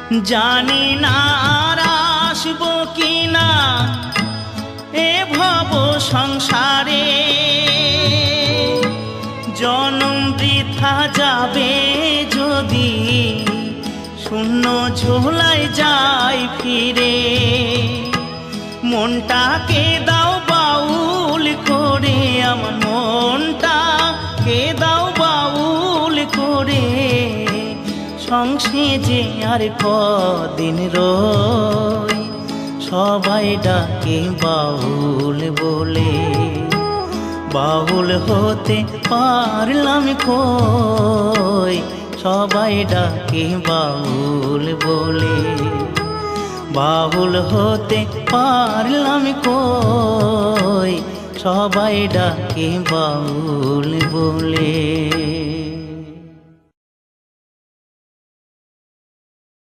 জানি না আর আসবো কিনা এ ভব সংসারে, জনম বৃথা যাবে যদি শূন্য ঝোলায় যাই ফিরে। মনটাকে দাও বাউল করে, আমার মনটাকে দাও বাউল করে, সংসে যে আর কদিন রই, সবাই ডাকে বাউল বলে। বাউল হতে পারলাম কই, সবাই ডাকে বাউল বলে। বাউল হতে পারলাম কই, সবাই ডাকে বাউল বলে।